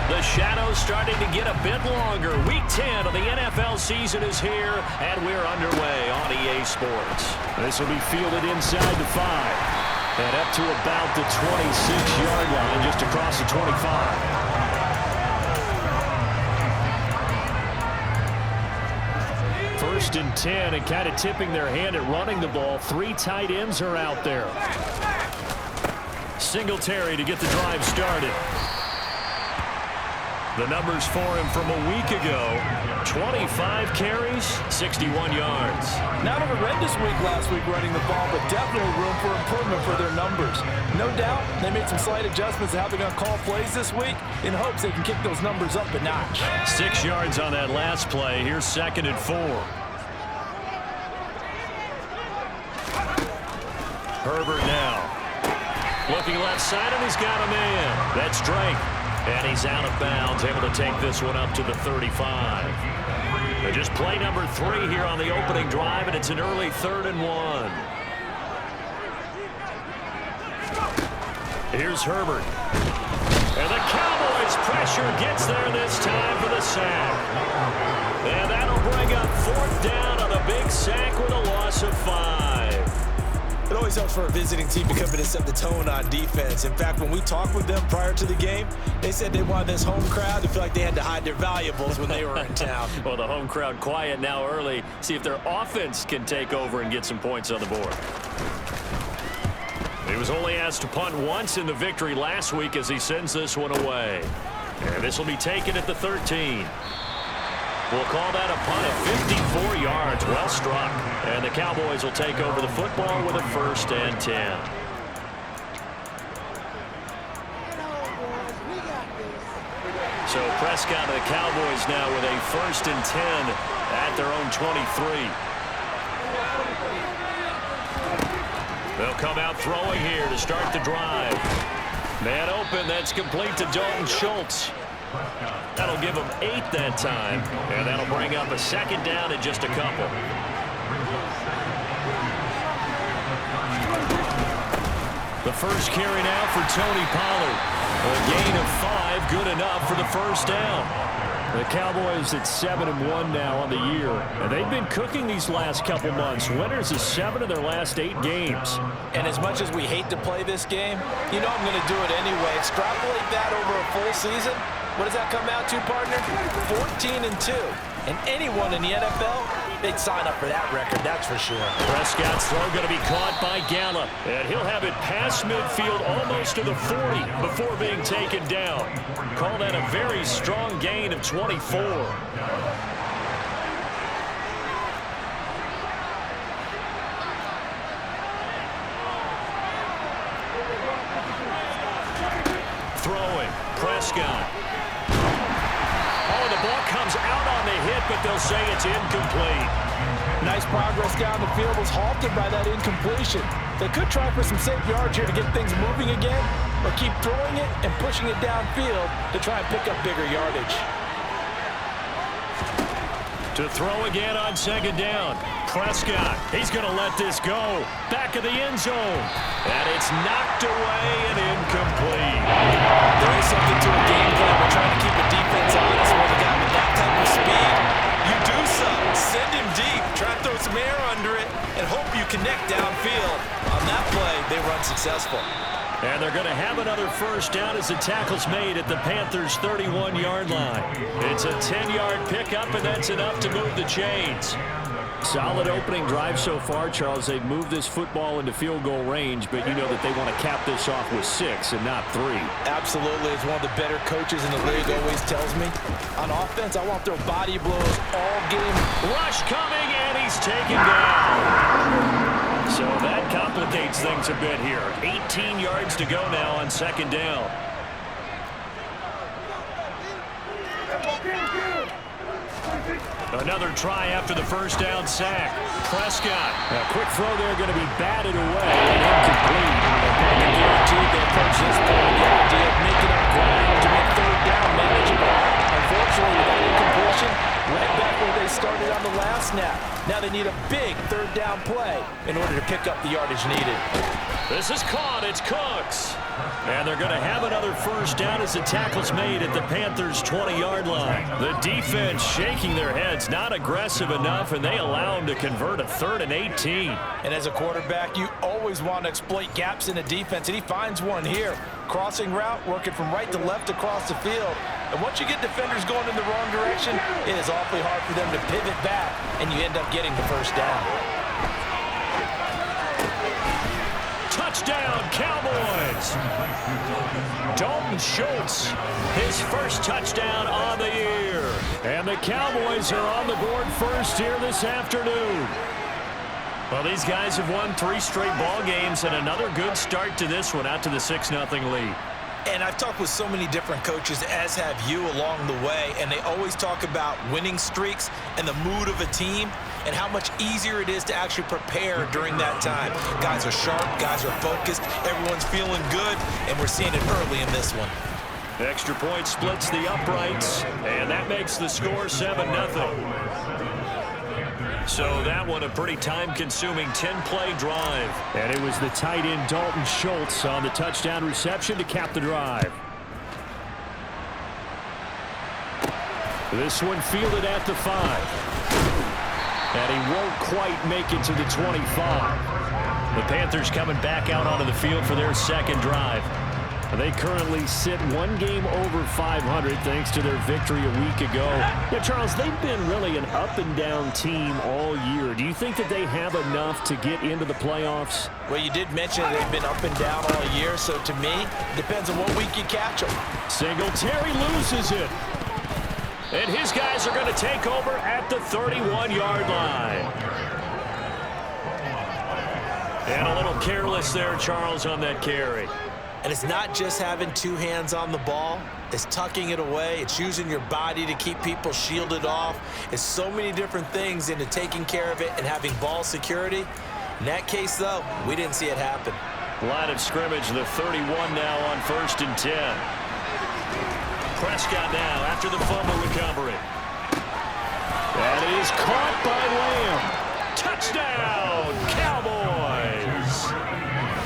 The shadow's starting to get a bit longer. Week 10 of the NFL season is here, and we're underway on EA Sports. This will be fielded inside the 5. And up to about the 26-yard line, just across the 25. First and 10, and kind of tipping their hand at running the ball. 3 tight ends are out there. Singletary to get the drive started. The numbers for him from a week ago: 25 carries, 61 yards. Not a horrendous week last week running the ball, but definitely room for improvement for their numbers. No doubt they made some slight adjustments to how they're going to call plays this week in hopes they can kick those numbers up a notch. 6 yards on that last play. Here's 2nd and 4. Herbert now. Looking left side, and he's got a man. That's Drake. And he's out of bounds, able to take this one up to the 35. Just play number 3 here on the opening drive, and it's an early 3rd and 1. Here's Herbert. And the Cowboys pressure gets there this time for the sack. And that'll bring up 4th down on a big sack with a loss of 5. It always helps for a visiting team to come in and set the tone on defense. In fact, when we talked with them prior to the game, they said they wanted this home crowd to feel like they had to hide their valuables when they were in town. Well, the home crowd quiet now early. See if their offense can take over and get some points on the board. He was only asked to punt once in the victory last week as he sends this one away. And this will be taken at the 13. We'll call that a punt of 54 yards. Well struck. And the Cowboys will take over the football with a 1st and 10. So Prescott and the Cowboys now with a 1st and 10 at their own 23. They'll come out throwing here to start the drive. Man open. That's complete to Dalton Schultz. That'll give them 8 that time, and that'll bring up a 2nd down in just a couple. The first carry now for Tony Pollard. A gain of 5, good enough for the 1st down. The Cowboys at 7-1 now on the year, and they've been cooking these last couple months. Winners of 7 of their last 8 games. And as much as we hate to play this game, you know I'm going to do it anyway. Extrapolate that over a full season. What does that come out to, partner? 14-2. And anyone in the NFL, they'd sign up for that record, that's for sure. Prescott's throw going to be caught by Gallup. And he'll have it past midfield almost to the 40 before being taken down. Call that a very strong gain of 24. Throwing, Prescott. Oh, the ball comes out on the hit, but they'll say it's incomplete. Nice progress down the field was halted by that incompletion. They could try for some safe yards here to get things moving again, or keep throwing it and pushing it downfield to try and pick up bigger yardage. To throw again on 2nd down. Prescott, he's going to let this go. Back of the end zone. And it's knocked away and incomplete. There is something to a game plan. We're trying to keep the defense honest with a guy with that type of speed. You do something. Send him deep. Try to throw some air under it and hope you connect downfield. On that play, they were unsuccessful. And they're going to have another 1st down as the tackle's made at the Panthers' 31-yard line. It's a 10-yard pickup, and that's enough to move the chains. Solid opening drive so far, Charles. They've moved this football into field goal range, but you know that they want to cap this off with 6 and not 3. Absolutely. As one of the better coaches in the league always tells me, on offense, I want their body blows all game. Rush coming, and he's taken down. So that complicates things a bit here. 18 yards to go now on 2nd down. Another try after the 1st down sack. Prescott. A quick throw there going to be batted away and incomplete. And guaranteed they approach this ball with the idea of making up ground to make 3rd down manageable. Unfortunately, with that incompletion, right back where they started on the last snap. Now they need a big 3rd down play. in order to pick up the yardage needed. This is caught. It's Cooks. And they're going to have another first down as the tackle's made at the Panthers' 20-yard line. The defense shaking their heads, not aggressive enough, and they allow them to convert a 3rd and 18. And as a quarterback, you always want to exploit gaps in the defense, and he finds one here. Crossing route, working from right to left across the field. And once you get defenders going in the wrong direction, it is awfully hard for them to pivot back, and you end up getting the first down. Touchdown, Cowboys! Dalton Schultz, his first touchdown on the year. And the Cowboys are on the board first here this afternoon. Well, these guys have won 3 straight ball games and another good start to this one out to the 6-0 lead. And I've talked with so many different coaches, as have you, along the way, and they always talk about winning streaks and the mood of a team and how much easier it is to actually prepare during that time. Guys are sharp, guys are focused, everyone's feeling good, and we're seeing it early in this one. Extra point splits the uprights, and that makes the score 7-0. So that one a pretty time-consuming 10-play drive. And it was the tight end Dalton Schultz on the touchdown reception to cap the drive. This one fielded at the 5. And he won't quite make it to the 25. The Panthers coming back out onto the field for their second drive. They currently sit 1 game over 500 thanks to their victory a week ago. Yeah, Charles, they've been really an up-and-down team all year. Do you think that they have enough to get into the playoffs? Well, you did mention they've been up and down all year, so to me, it depends on what week you catch them. Singletary loses it. And his guys are going to take over at the 31-yard line. And a little careless there, Charles, on that carry. And it's not just having 2 hands on the ball. It's tucking it away. It's using your body to keep people shielded off. It's so many different things into taking care of it and having ball security. In that case, though, we didn't see it happen. Line of scrimmage, the 31 now on 1st and 10. Prescott now after the fumble recovery. That is caught by Lamb. Touchdown, Cowboys!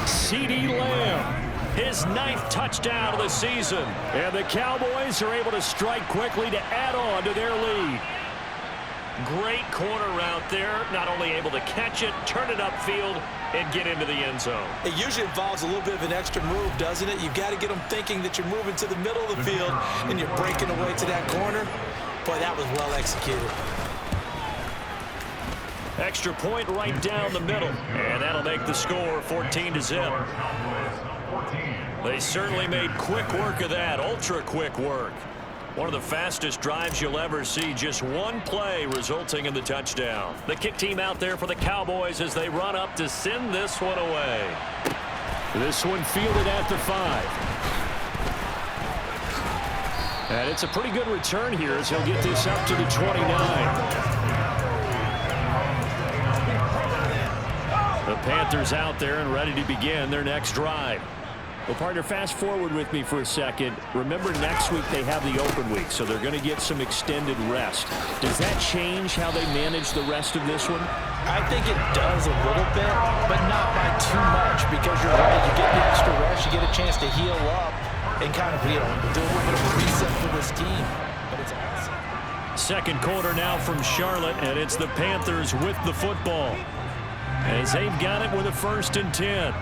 CeeDee Lamb. His 9th touchdown of the season. And the Cowboys are able to strike quickly to add on to their lead. Great corner route there. Not only able to catch it, turn it upfield, and get into the end zone. It usually involves a little bit of an extra move, doesn't it? You've got to get them thinking that you're moving to the middle of the field and you're breaking away to that corner. Boy, that was well executed. Extra point right down the middle. And that'll make the score 14-0. They certainly made quick work of that, ultra-quick work. One of the fastest drives you'll ever see, just 1 play resulting in the touchdown. The kick team out there for the Cowboys as they run up to send this one away. This one fielded at the 5. And it's a pretty good return here as he'll get this up to the 29. The Panthers out there and ready to begin their next drive. Well, partner, fast forward with me for a second. Remember, next week they have the open week, so they're going to get some extended rest. Does that change how they manage the rest of this one? I think it does a little bit, but not by too much, because you're right. You get the extra rest, you get a chance to heal up and kind of, do a little bit of a reset for this team. But it's awesome. Second quarter now from Charlotte, and it's the Panthers with the football, as they've got it with a 1st and 10.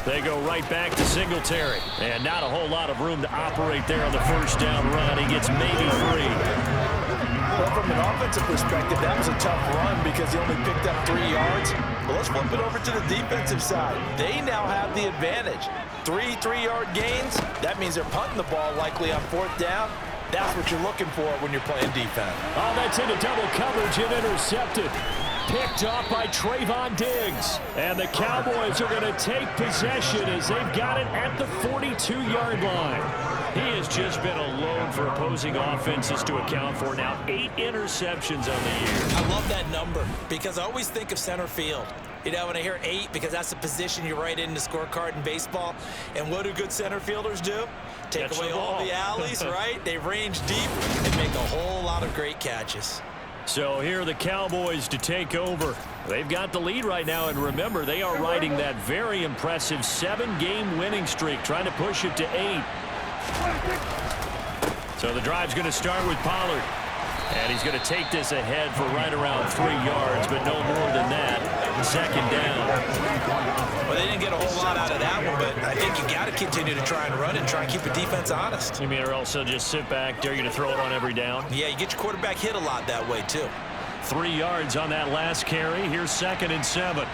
They go right back to Singletary. And not a whole lot of room to operate there on the first down run. He gets maybe 3. Well, from an offensive perspective, that was a tough run because he only picked up 3 yards. But let's flip it over to the defensive side. They now have the advantage. 3 3-yard gains. That means they're punting the ball likely on 4th down. That's what you're looking for when you're playing defense. Oh, that's into double coverage and intercepted. Picked off by Trayvon Diggs. And the Cowboys are going to take possession as they've got it at the 42-yard line. He has just been a load for opposing offenses to account for. Now 8 interceptions on the year. I love that number because I always think of center field. You know, when I hear 8, because that's the position you write in the scorecard in baseball. And what do good center fielders do? Take away all the alleys, right? They range deep and make a whole lot of great catches. So here are the Cowboys to take over. They've got the lead right now, and remember, they are riding that very impressive 7-game winning streak, trying to push it to 8. So the drive's going to start with Pollard. And he's going to take this ahead for right around 3 yards, but no more than that. 2nd down. Well, they didn't get a whole lot out of that one, but I think you got to continue to try and run and try and keep the defense honest. You mean, or else they'll just sit back, dare you to throw it on every down? Yeah, you get your quarterback hit a lot that way, too. 3 yards on that last carry. Here's 2nd and 7.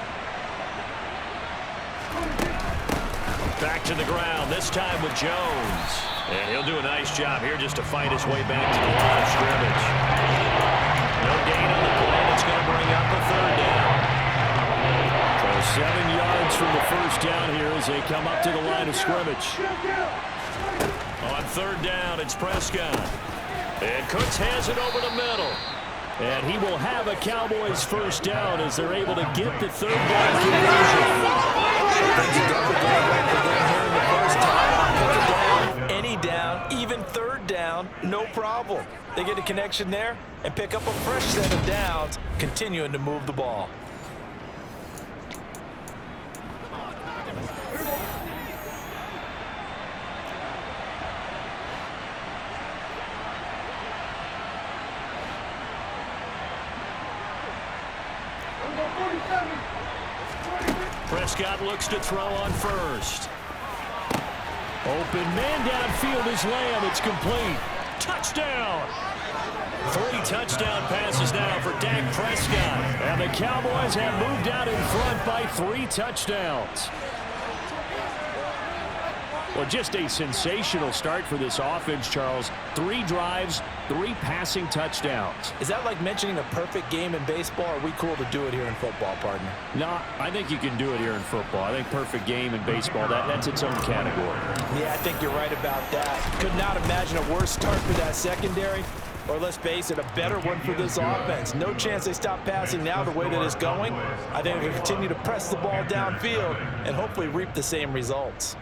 Back to the ground, this time with Jones. And he'll do a nice job here just to fight his way back to the line of scrimmage. No gain on the play. That's going to bring up a 3rd down. So 7 yards from the 1st down here as they come up to the line of scrimmage. On 3rd down, it's Prescott. And Cooks has it over the middle. And he will have a Cowboys 1st down as they're able to get the 3rd down conversion. Any down, even 3rd down, no problem. They get a connection there and pick up a fresh set of downs, continuing to move the ball. Prescott looks to throw on 1st. Open man downfield is Lamb. It's complete. Touchdown. 3 touchdown passes now for Dak Prescott. And the Cowboys have moved out in front by 3 touchdowns. Well, just a sensational start for this offense, Charles. 3 drives, 3 passing touchdowns. Is that like mentioning a perfect game in baseball, or are we cool to do it here in football, partner? No, I think you can do it here in football. I think perfect game in baseball, that's its own category. Yeah, I think you're right about that. Could not imagine a worse start for that secondary, or let's face it, a better one for this offense. No chance they stop passing now the way that it's going. I think we continue to press the ball downfield and hopefully reap the same results.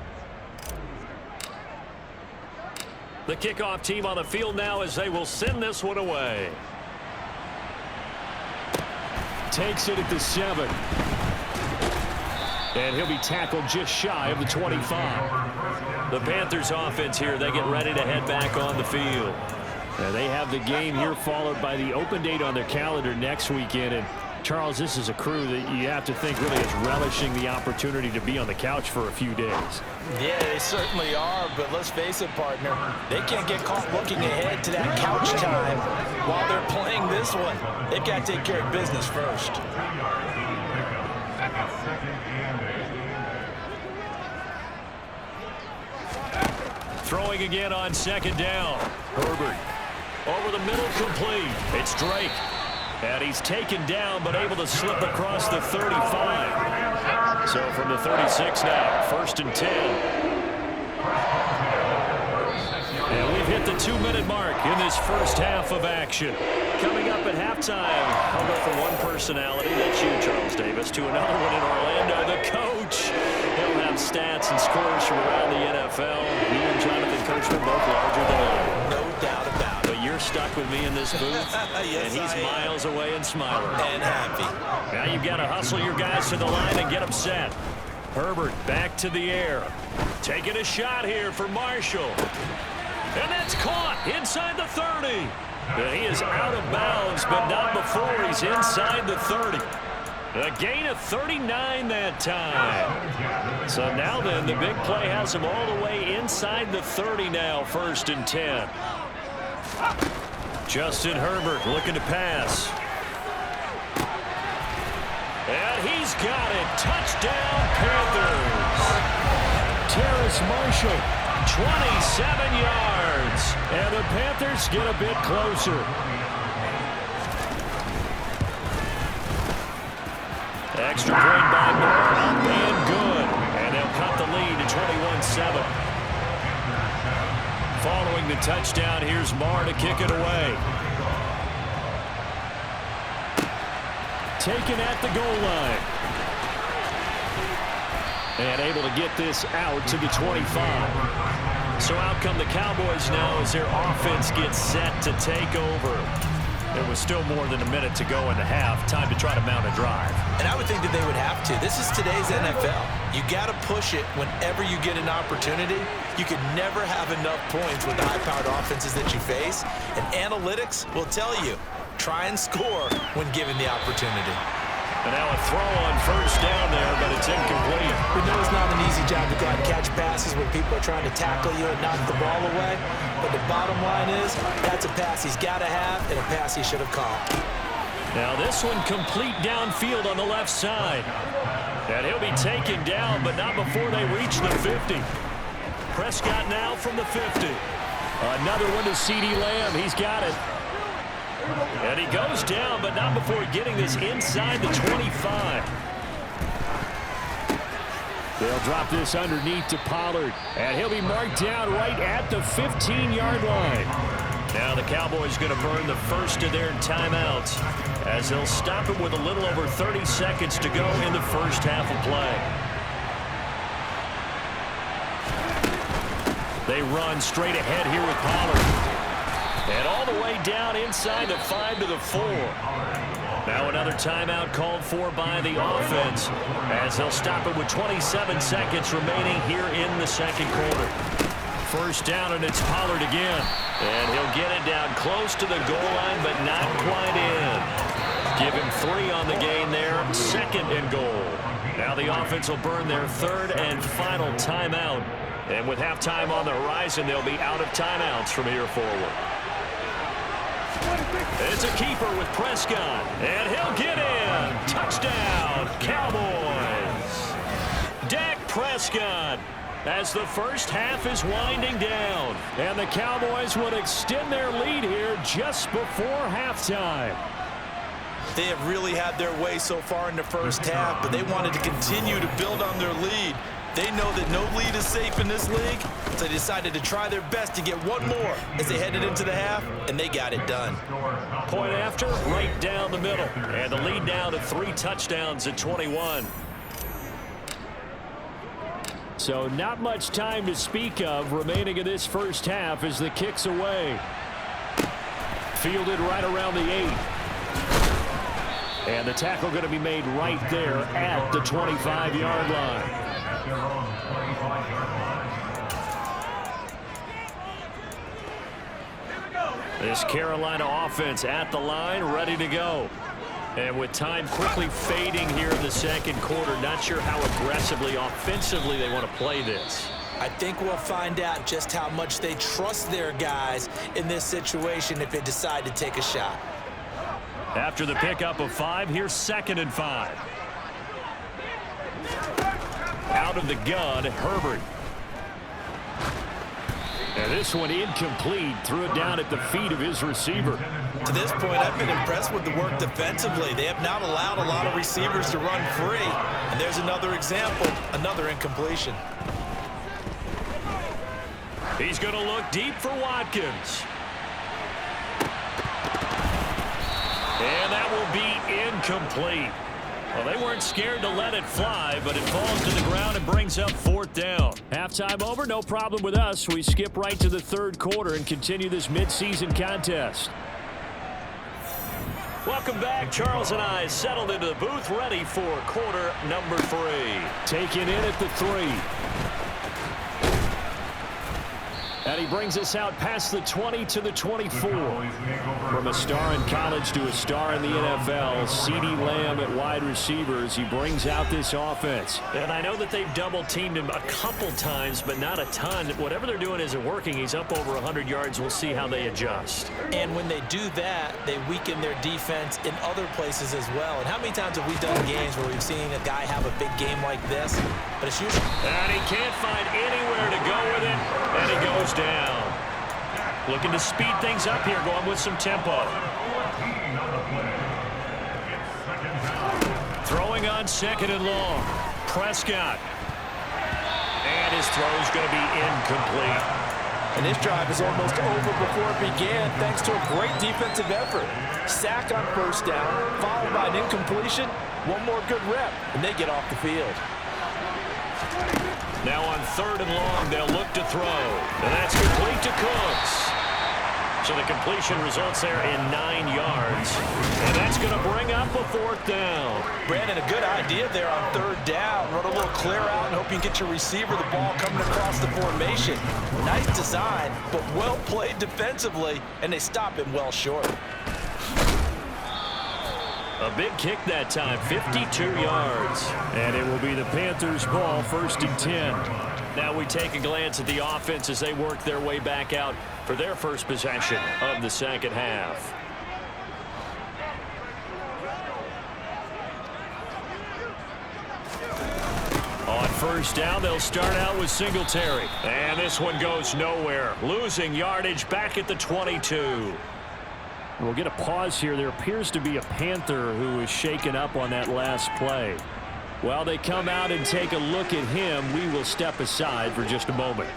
The kickoff team on the field now as they will send this one away. Takes it at the 7. And he'll be tackled just shy of the 25. The Panthers offense here, they get ready to head back on the field. And they have the game here followed by the open date on their calendar next weekend. And Charles, this is a crew that you have to think really is relishing the opportunity to be on the couch for a few days. Yeah, they certainly are, but let's face it, partner, they can't get caught looking ahead to that couch time while they're playing this one. They've got to take care of business first. Throwing again on 2nd down. Herbert over the middle, complete. It's Drake. And he's taken down, but able to slip across the 35. So from the 36 now, 1st and 10. And we've hit the 2-minute mark in this first half of action. Coming up at halftime, I'll go from one personality, that's you, Charles Davis, to another one in Orlando, the coach. He'll have stats and scores from around the NFL. He and Jonathan Coachman both larger than life. No doubt about it. But you're stuck with me in this booth, yes, and he's miles away and smiling. And happy. Now you've got to hustle your guys to the line and get them set. Herbert back to the air. Taking a shot here for Marshall. And that's caught inside the 30. And he is out of bounds, but not before he's inside the 30. A gain of 39 that time. So now then, the big play has him all the way inside the 30 now, 1st and 10. Justin Herbert looking to pass. And he's got it. Touchdown, Panthers. Terrace Marshall, 27 yards. And the Panthers get a bit closer. Extra point by Moore, up and good. And they'll cut the lead to 21-7. Following the touchdown, here's Marr to kick it away. Taken at the goal line. And able to get this out to the 25. So out come the Cowboys now as their offense gets set to take over. There was still more than a minute to go in the half. Time to try to mount a drive. And I would think that they would have to. This is today's NFL. You got to push it whenever you get an opportunity. You can never have enough points with the high-powered offenses that you face. And analytics will tell you, try and score when given the opportunity. And now a throw on first down there, but it's incomplete. We know it's not an easy job to go out and catch passes when people are trying to tackle you and knock the ball away. But the bottom line is, that's a pass he's got to have and a pass he should have caught. Now this one complete downfield on the left side. And he'll be taken down, but not before they reach the 50. Prescott now from the 50. Another one to CeeDee Lamb. He's got it. And he goes down, but not before getting this inside the 25. They'll drop this underneath to Pollard. And he'll be marked down right at the 15-yard line. Now the Cowboys going to burn the first of their timeouts as they'll stop it with a little over 30 seconds to go in the first half of play. They run straight ahead here with Pollard. And all the way down inside the 5 to the 4. Now another timeout called for by the offense as they'll stop it with 27 seconds remaining here in the second quarter. First down, and it's Pollard again. And he'll get it down close to the goal line, but not quite in. Give him 3 on the gain there, second and goal. Now the offense will burn their third and final timeout. And with halftime on the horizon, they'll be out of timeouts from here forward. It's a keeper with Prescott, and he'll get in. Touchdown, Cowboys. Dak Prescott as the first half is winding down. And the Cowboys would extend their lead here just before halftime. They have really had their way so far in the first half, but they wanted to continue to build on their lead. They know that no lead is safe in this league, so they decided to try their best to get one more as they headed into the half, and they got it done. Point after, right down the middle. And the lead now to 3 touchdowns at 21. So not much time to speak of remaining in this first half as the kick's away. Fielded right around the 8. And the tackle going to be made right there at the 25-yard line. This Carolina offense at the line, ready to go. And with time quickly fading here in the second quarter, not sure how aggressively, offensively they want to play this. I think we'll find out just how much they trust their guys in this situation if they decide to take a shot. After the pickup of 5, here's 2nd and 5. Out of the gun, Herbert. And this one incomplete. Threw it down at the feet of his receiver. To this point, I've been impressed with the work defensively. They have not allowed a lot of receivers to run free. And there's another example, another incompletion. He's going to look deep for Watkins. And that will be incomplete. Well, they weren't scared to let it fly, but it falls to the ground and brings up 4th down. Halftime over, no problem with us. We skip right to the third quarter and continue this midseason contest. Welcome back. Charles and I settled into the booth, ready for quarter number 3. Taken in at the 3. And he brings us out past the 20 to the 24. From a star in college to a star in the NFL, CeeDee Lamb at wide receivers. He brings out this offense. And I know that they've double-teamed him a couple times, but not a ton. Whatever they're doing isn't working. He's up over 100 yards. We'll see how they adjust. And when they do that, they weaken their defense in other places as well. And how many times have we done games where we've seen a guy have a big game like this? But it's usually... And he can't find anywhere to go with it. And he goes down. Looking to speed things up here, going with some tempo. Throwing on 2nd and long. Prescott. And his throw's going to be incomplete. And this drive is almost over before it began thanks to a great defensive effort. Sack on first down, followed by an incompletion. One more good rep, and they get off the field. Now on 3rd and long, they'll look to throw. And that's complete to Cooks. So the completion results there in 9 yards. And that's going to bring up a 4th down. Brandon, a good idea there on 3rd down. Run a little clear out and hope you can get your receiver the ball coming across the formation. Nice design, but well played defensively, and they stop him well short. A big kick that time, 52 yards. And it will be the Panthers' ball, 1st and 10. Now we take a glance at the offense as they work their way back out for their first possession of the second half. On 1st down, they'll start out with Singletary. And this one goes nowhere. Losing yardage back at the 22. We'll get a pause here. There appears to be a Panther who is shaken up on that last play. While they come out and take a look at him, we will step aside for just a moment.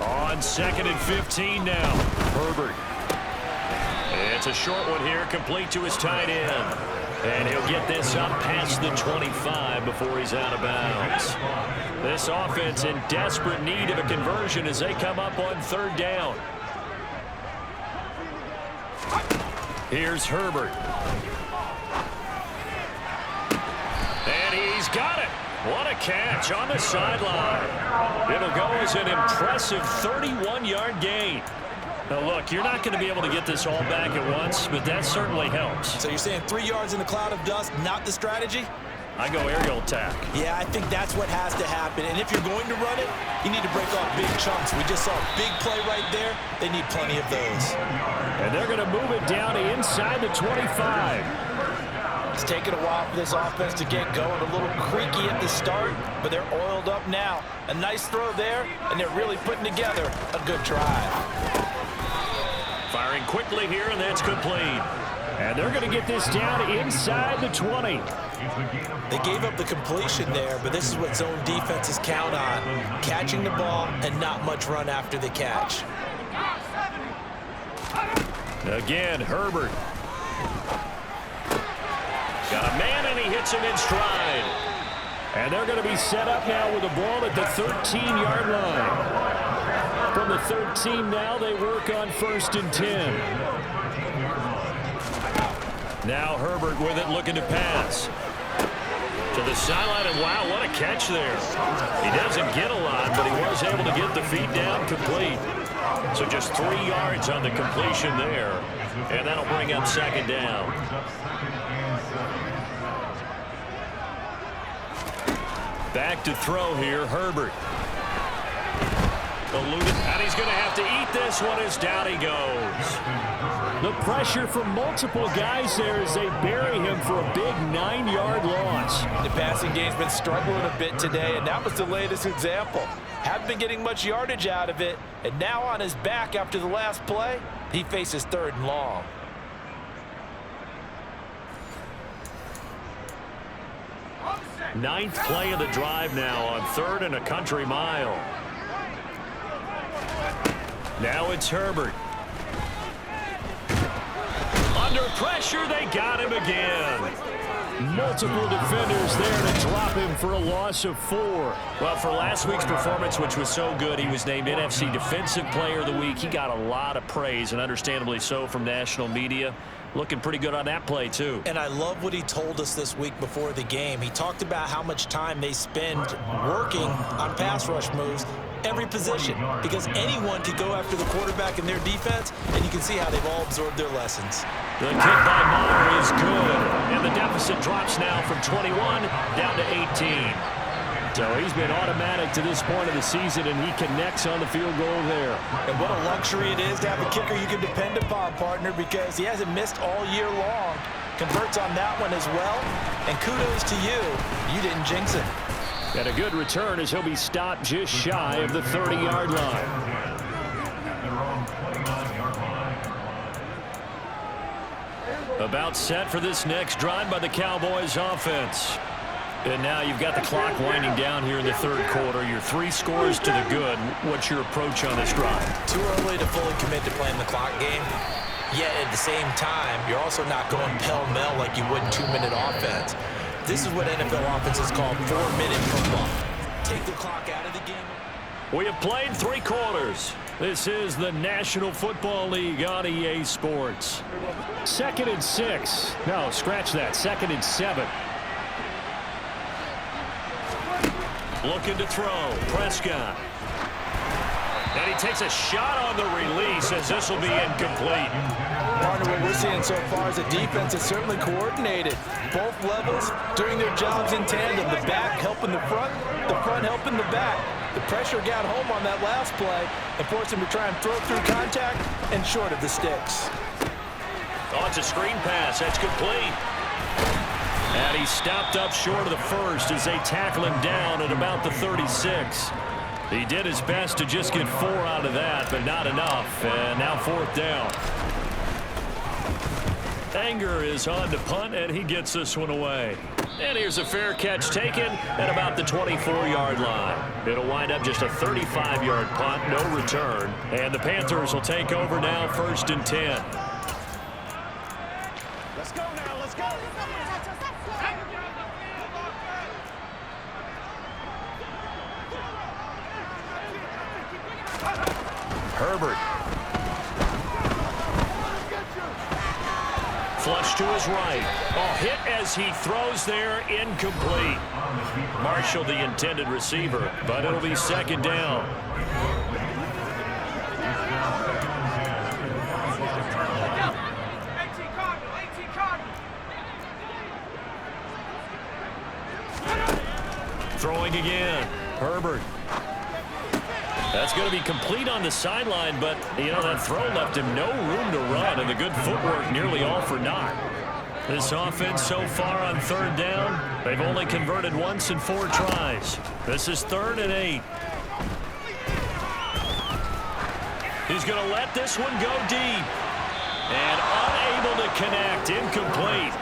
On 2nd and 15 now. Herbert. It's a short one here, complete to his tight end. And he'll get this up past the 25 before he's out of bounds. This offense in desperate need of a conversion as they come up on 3rd down. Here's Herbert. And he's got it. What a catch on the sideline. It'll go as an impressive 31-yard gain. Now, look, you're not going to be able to get this all back at once, but that certainly helps. So you're saying 3 yards in a cloud of dust, not the strategy? I go aerial attack. Yeah, I think that's what has to happen. And if you're going to run it, you need to break off big chunks. We just saw a big play right there. They need plenty of those. And they're going to move it down to inside the 25. It's taken a while for this offense to get going. A little creaky at the start, but they're oiled up now. A nice throw there, and they're really putting together a good drive. Firing quickly here, and that's complete. And they're going to get this down inside the 20. They gave up the completion there, but this is what zone defenses count on. Catching the ball and not much run after the catch. Again, Herbert. Got a man, and he hits him in stride. And they're going to be set up now with the ball at the 13-yard line. From the 13 now, they work on 1st and 10. Now Herbert with it, looking to pass. To the sideline, and wow, what a catch there. He doesn't get a lot, but he was able to get the feet down complete. So just 3 yards on the completion there. And that'll bring up 2nd down. Back to throw here, Herbert. Eluded, and he's going to have to eat this one as down he goes. The pressure from multiple guys there as they bury him for a big 9-yard loss. The passing game's been struggling a bit today, and that was the latest example. Haven't been getting much yardage out of it, and now on his back after the last play, he faces 3rd and long. Ninth play of the drive now on 3rd and a country mile. Now it's Herbert. Under pressure, they got him again. Multiple defenders there to drop him for a loss of 4. Well, for last week's performance, which was so good, he was named NFC Defensive Player of the Week. He got a lot of praise, and understandably so, from national media. Looking pretty good on that play, too. And I love what he told us this week before the game. He talked about how much time they spend working on pass rush moves, every position, because anyone could go after the quarterback in their defense, and you can see how they've all absorbed their lessons. The kick by Meyer is good, and the deficit drops now from 21 down to 18. So he's been automatic to this point of the season, and he connects on the field goal there. And what a luxury it is to have a kicker you can depend upon, partner, because he hasn't missed all year long. Converts on that one as well, and kudos to you. You didn't jinx it. And a good return as he'll be stopped just shy of the 30-yard line. About set for this next drive by the Cowboys offense. And now you've got the clock winding down here in the third quarter. You're 3 scores to the good. What's your approach on this drive? Too early to fully commit to playing the clock game. Yet at the same time, you're also not going pell-mell like you would in 2-minute offense. This is what NFL offenses call 4-minute football. Take the clock out of the game. We have played 3 quarters. This is the National Football League on EA Sports. 2nd and 6. No, scratch that. 2nd and 7. Looking to throw. Prescott. And he takes a shot on the release as this will be incomplete. Partner, what we're seeing so far is a defense that's certainly coordinated. Both levels doing their jobs in tandem. The back helping the front helping the back. The pressure got home on that last play and forced him to try and throw through contact and short of the sticks. Oh, it's a screen pass. That's complete. And he stopped up short of the first as they tackle him down at about the 36. He did his best to just get 4 out of that, but not enough. And now 4th down. Anger is on to punt, and he gets this one away. And here's a fair catch taken at about the 24-yard line. It'll wind up just a 35-yard punt, no return. And the Panthers will take over now, 1st and 10. Let's go now, let's go. Herbert. Flush to his right. Oh, hit as he throws there, incomplete. Marshall, the intended receiver, but it'll be 2nd down. Throwing again. Herbert. That's going to be complete on the sideline, but, you know, that throw left him no room to run, and the good footwork nearly all for naught. This offense so far on 3rd down, they've only converted once in 4 tries. This is 3rd and 8. He's going to let this one go deep. And unable to connect, incomplete.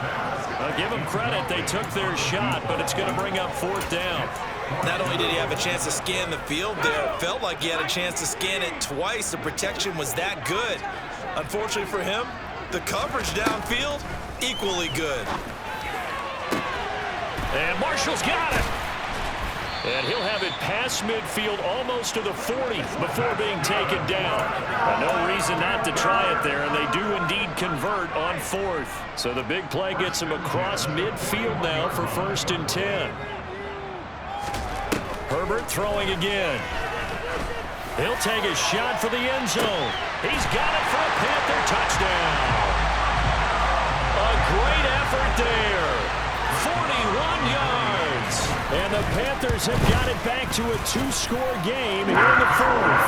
I'll give them credit, they took their shot, but it's going to bring up 4th down. Not only did he have a chance to scan the field there, it felt like he had a chance to scan it twice. The protection was that good. Unfortunately for him, the coverage downfield, equally good. And Marshall's got it. And he'll have it past midfield almost to the 40 before being taken down. No reason not to try it there, and they do indeed convert on 4th. So the big play gets him across midfield now for 1st and 10. Herbert throwing again. He'll take a shot for the end zone. He's got it for a Panther touchdown. A great effort there. 41 yards. And the Panthers have got it back to a 2-score game here in the 4th.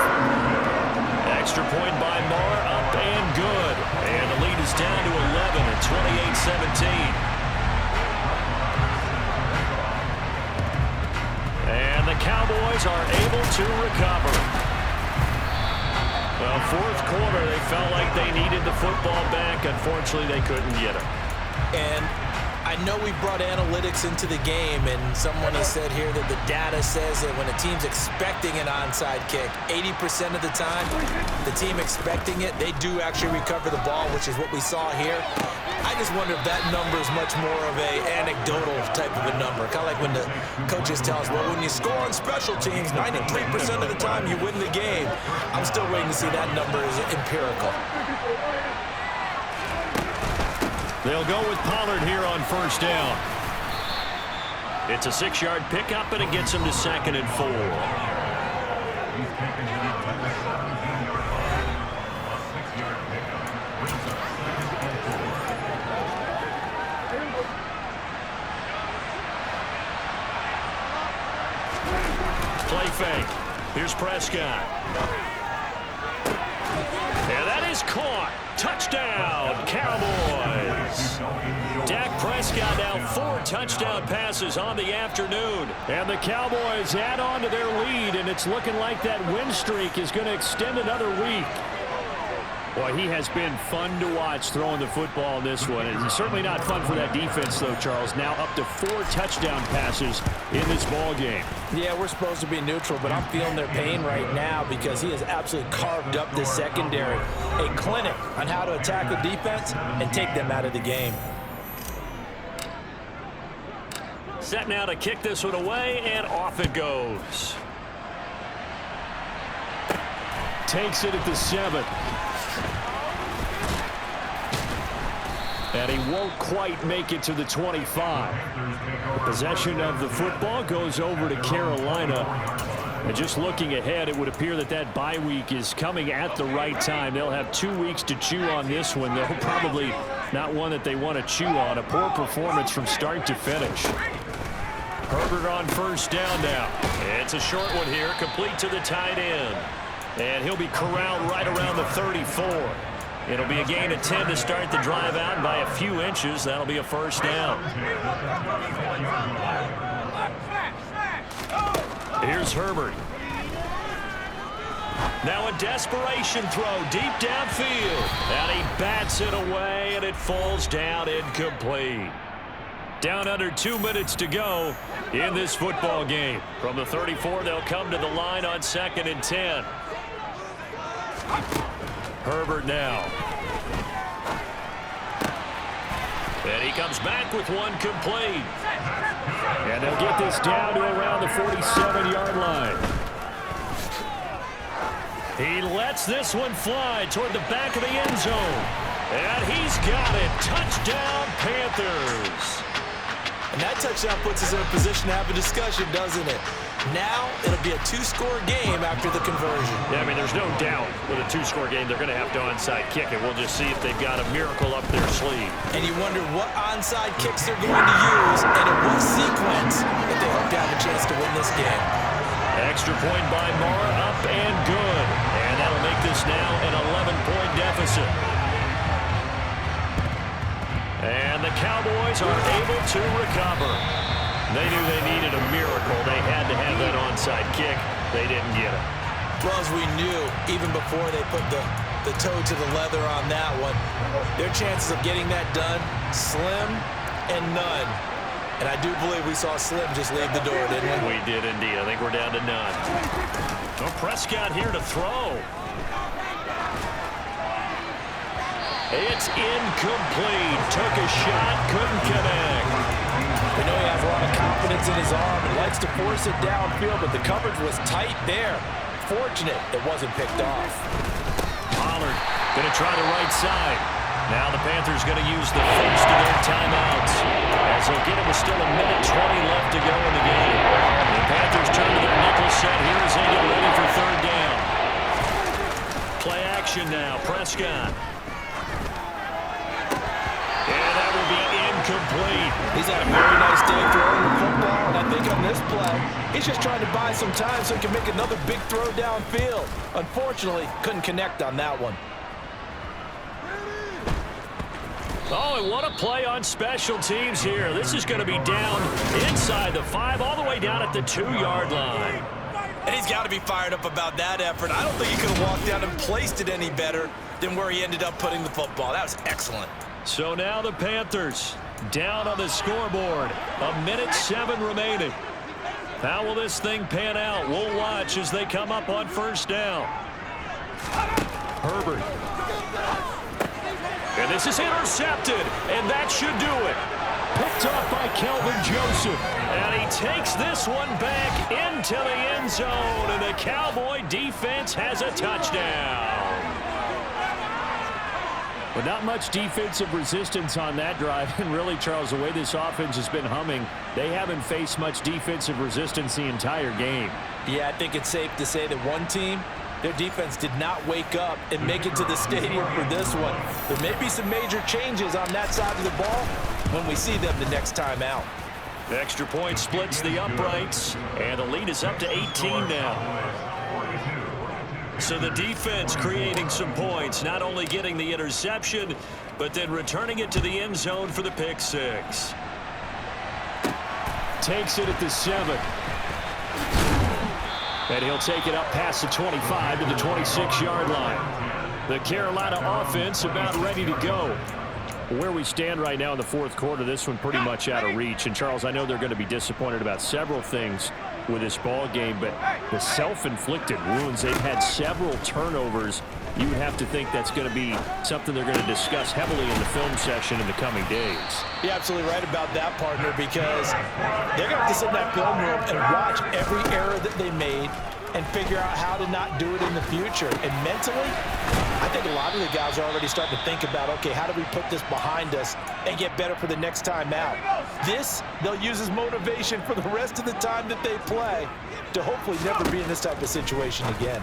Extra point by Marr, up and good. And the lead is down to 11 at 28-17. And the Cowboys are able to recover. Well, 4th quarter, they felt like they needed the football back. Unfortunately, they couldn't get it. And I know we brought analytics into the game, and someone has said here that the data says that when a team's expecting an onside kick, 80% of the time, the team expecting it, they do actually recover the ball, which is what we saw here. I just wonder if that number is much more of a anecdotal type of a number. Kind of like when the coaches tell us, well, when you score on special teams, 93% of the time you win the game. I'm still waiting to see that number is empirical. They'll go with Pollard here on 1st down. It's a 6-yard pickup, and it gets him to 2nd and 4. Play fake. Here's Prescott. And that is caught. Touchdown, Cowboys. Dak Prescott now 4 touchdown passes on the afternoon. And the Cowboys add on to their lead, and it's looking like that win streak is going to extend another week. Boy, he has been fun to watch throwing the football in this one. It's certainly not fun for that defense, though, Charles. Now up to 4 touchdown passes in this ball game. Yeah, we're supposed to be neutral, but I'm feeling their pain right now because he has absolutely carved up this secondary. A clinic on how to attack the defense and take them out of the game. Set now to kick this one away, and off it goes. Takes it at the 7. And he won't quite make it to the 25. The possession of the football goes over to Carolina. And just looking ahead, it would appear that that bye week is coming at the right time. They'll have 2 weeks to chew on this one, though probably not one that they want to chew on. A poor performance from start to finish. Herbert on first down now. It's a short one here, complete to the tight end. And he'll be corralled right around the 34. It'll be a gain of 10 to start the drive out by a few inches. That'll be a first down. Here's Herbert. Now a desperation throw deep downfield. And he bats it away, and it falls down incomplete. Down under 2 minutes to go in this football game. From the 34, they'll come to the line on 2nd and 10. Herbert now. And he comes back with one complete. And they'll get this down to around the 47-yard line. He lets this one fly toward the back of the end zone. And he's got it. Touchdown, Panthers. And that touchdown puts us in a position to have a discussion, doesn't it? Now it'll be a 2-score game after the conversion. Yeah, I mean, there's no doubt with a 2-score game they're going to have to onside kick it. We'll just see if they've got a miracle up their sleeve. And you wonder what onside kicks they're going to use and in what sequence if they hope to have a chance to win this game. Extra point by Mara, up and good. And that'll make this now an 11-point deficit. And the Cowboys are able to recover. They knew they needed a miracle. They had to have that onside kick. They didn't get it. Well, as we knew, even before they put the toe to the leather on that one, their chances of getting that done, slim and none. And I do believe we saw Slim just leave the door, didn't we? We did indeed. I think we're down to none. Oh, Prescott here to throw. It's incomplete. Took a shot, couldn't connect. We know he has a lot of confidence in his arm and likes to force it downfield, but the coverage was tight there. Fortunate it wasn't picked off. Pollard going to try the right side. Now the Panthers going to use the first of their timeouts. As they'll get it with still 1:20 left to go in the game. The Panthers turn to their nickel set here as they get ready for 3rd down. Play action now. Prescott. And that will be incomplete. He's had a very nice day throwing the football, and I think on this play, he's just trying to buy some time so he can make another big throw downfield. Unfortunately, couldn't connect on that one. Oh, and what a play on special teams here. This is going to be down inside the 5, all the way down at the 2-yard line. And he's got to be fired up about that effort. I don't think he could have walked down and placed it any better than where he ended up putting the football. That was excellent. So now the Panthers down on the scoreboard. 1:07 remaining. How will this thing pan out? We'll watch as they come up on 1st down. Herbert. And this is intercepted, and that should do it. Picked off by Kelvin Joseph. And he takes this one back into the end zone, and the Cowboy defense has a touchdown. But not much defensive resistance on that drive. And really, Charles, the way this offense has been humming, they haven't faced much defensive resistance the entire game. Yeah, I think it's safe to say that one team, their defense did not wake up and make it to the stadium for this one. There may be some major changes on that side of the ball when we see them the next time out. The extra point splits the uprights, and the lead is up to 18 now. So the defense creating some points, not only getting the interception, but then returning it to the end zone for the pick 6. Takes it at the 7. And he'll take it up past the 25 to the 26-yard line. The Carolina offense about ready to go. Where we stand right now in the fourth quarter, this one pretty much out of reach. And, Charles, I know they're going to be disappointed about several things with this ball game, but the self-inflicted wounds, they've had several turnovers. You would have to think that's going to be something they're going to discuss heavily in the film session in the coming days. You're absolutely right about that, partner, because they're going to have to sit in that film room and watch every error that they made and figure out how to not do it in the future. And mentally, I think a lot of the guys are already starting to think about, okay, how do we put this behind us and get better for the next time out? This, they'll use as motivation for the rest of the time that they play to hopefully never be in this type of situation again.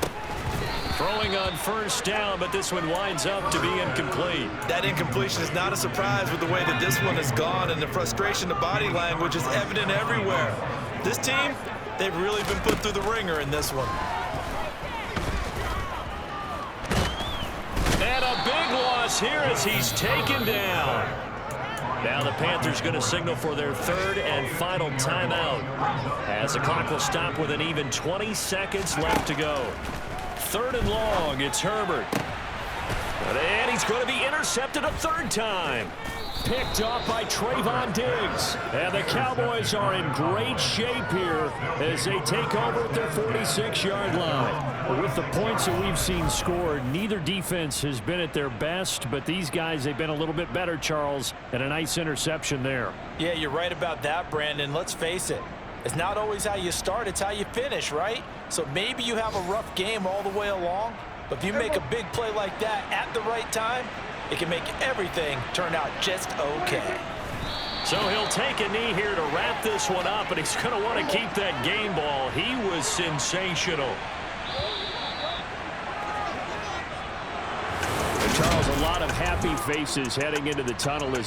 Throwing on first down, but this one winds up to be incomplete. That incompletion is not a surprise with the way that this one has gone, and the frustration, the body language is evident everywhere. This team, they've really been put through the ringer in this one. And a big loss here as he's taken down. Now the Panthers going to signal for their third and final timeout, as the clock will stop with an even 20 seconds left to go. Third and long, it's Herbert. And he's going to be intercepted a third time. Picked off by Trayvon Diggs. And the Cowboys are in great shape here as they take over at their 46-yard line. With the points that we've seen scored, neither defense has been at their best, but these guys, they've been a little bit better, Charles, and a nice interception there. Yeah, you're right about that, Brandon. Let's face it. It's not always how you start, it's how you finish, right? So maybe you have a rough game all the way along, but if you make a big play like that at the right time, it can make everything turn out just okay. So he'll take a knee here to wrap this one up, and he's going to want to keep that game ball. He was sensational. And Charles, a lot of happy faces heading into the tunnel as